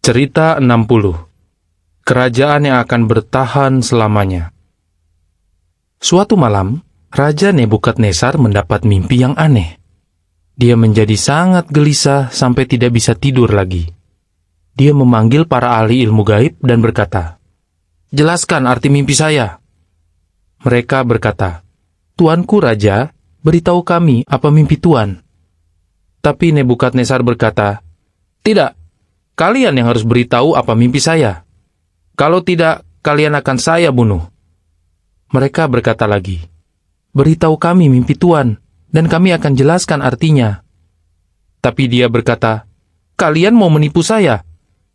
Cerita 60. Kerajaan yang akan bertahan selamanya. Suatu malam, Raja Nebukadnezar mendapat mimpi yang aneh. Dia menjadi sangat gelisah sampai tidak bisa tidur lagi. Dia memanggil para ahli ilmu gaib dan berkata, "Jelaskan arti mimpi saya." Mereka berkata, "Tuanku Raja, beritahu kami apa mimpi Tuan." Tapi Nebukadnezar berkata, "Tidak. Kalian yang harus beritahu apa mimpi saya. Kalau tidak, kalian akan saya bunuh." Mereka berkata lagi, "Beritahu kami mimpi Tuan, dan kami akan jelaskan artinya." Tapi dia berkata, "Kalian mau menipu saya?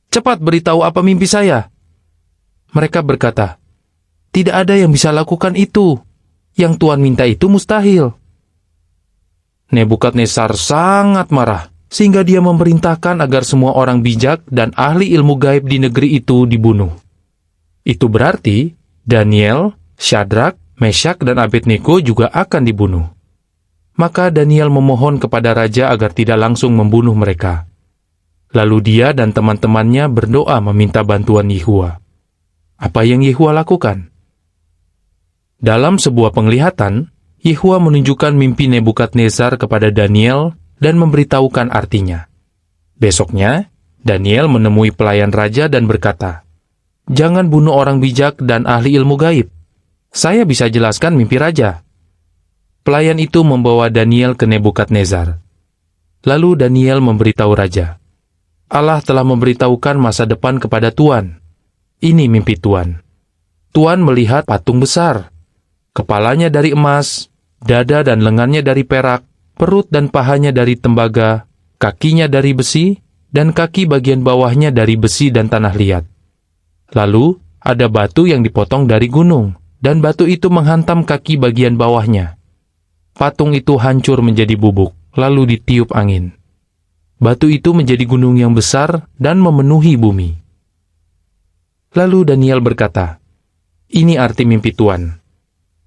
Cepat beritahu apa mimpi saya." Mereka berkata, "Tidak ada yang bisa lakukan itu. Yang Tuan minta itu mustahil." Nebukadnezar sangat marah, sehingga dia memerintahkan agar semua orang bijak dan ahli ilmu gaib di negeri itu dibunuh. Itu berarti Daniel, Syadrak, Meshak, dan Abednego juga akan dibunuh. Maka Daniel memohon kepada raja agar tidak langsung membunuh mereka. Lalu dia dan teman-temannya berdoa meminta bantuan Yehua. Apa yang Yehua lakukan? Dalam sebuah penglihatan, Yehua menunjukkan mimpi Nebukadnezar kepada Daniel dan memberitahukan artinya. Besoknya, Daniel menemui pelayan raja dan berkata, "Jangan bunuh orang bijak dan ahli ilmu gaib. Saya bisa jelaskan mimpi raja." Pelayan itu membawa Daniel ke Nebukadnezar. Lalu Daniel memberitahu raja, "Allah telah memberitahukan masa depan kepada Tuan. Ini mimpi Tuan. Tuan melihat patung besar. Kepalanya dari emas, dada dan lengannya dari perak, perut dan pahanya dari tembaga, kakinya dari besi, dan kaki bagian bawahnya dari besi dan tanah liat. Lalu, ada batu yang dipotong dari gunung, dan batu itu menghantam kaki bagian bawahnya. Patung itu hancur menjadi bubuk, lalu ditiup angin. Batu itu menjadi gunung yang besar dan memenuhi bumi." Lalu Daniel berkata, "Ini arti mimpi Tuan.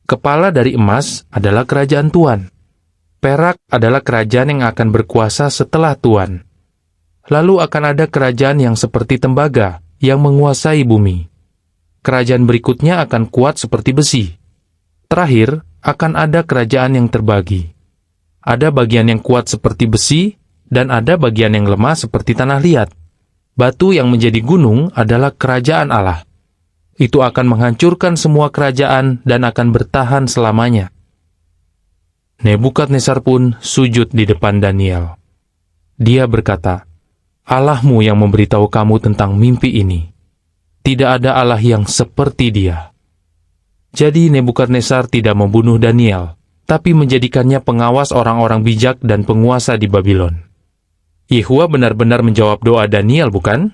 Kepala dari emas adalah kerajaan Tuan. Perak adalah kerajaan yang akan berkuasa setelah Tuan. Lalu akan ada kerajaan yang seperti tembaga, yang menguasai bumi. Kerajaan berikutnya akan kuat seperti besi. Terakhir, akan ada kerajaan yang terbagi. Ada bagian yang kuat seperti besi, dan ada bagian yang lemah seperti tanah liat. Batu yang menjadi gunung adalah kerajaan Allah. Itu akan menghancurkan semua kerajaan dan akan bertahan selamanya." Nebukadnezar pun sujud di depan Daniel. Dia berkata, "Allahmu yang memberitahu kamu tentang mimpi ini. Tidak ada Allah yang seperti Dia." Jadi Nebukadnezar tidak membunuh Daniel, tapi menjadikannya pengawas orang-orang bijak dan penguasa di Babylon. Yehua benar-benar menjawab doa Daniel, bukan?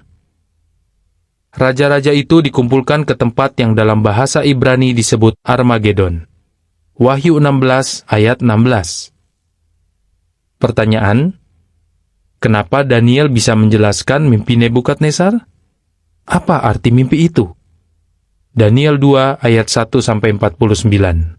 Raja-raja itu dikumpulkan ke tempat yang dalam bahasa Ibrani disebut Armagedon. Wahyu 16 ayat 16. Pertanyaan, kenapa Daniel bisa menjelaskan mimpi Nebukadnezar? Apa arti mimpi itu? Daniel 2 ayat 1-49.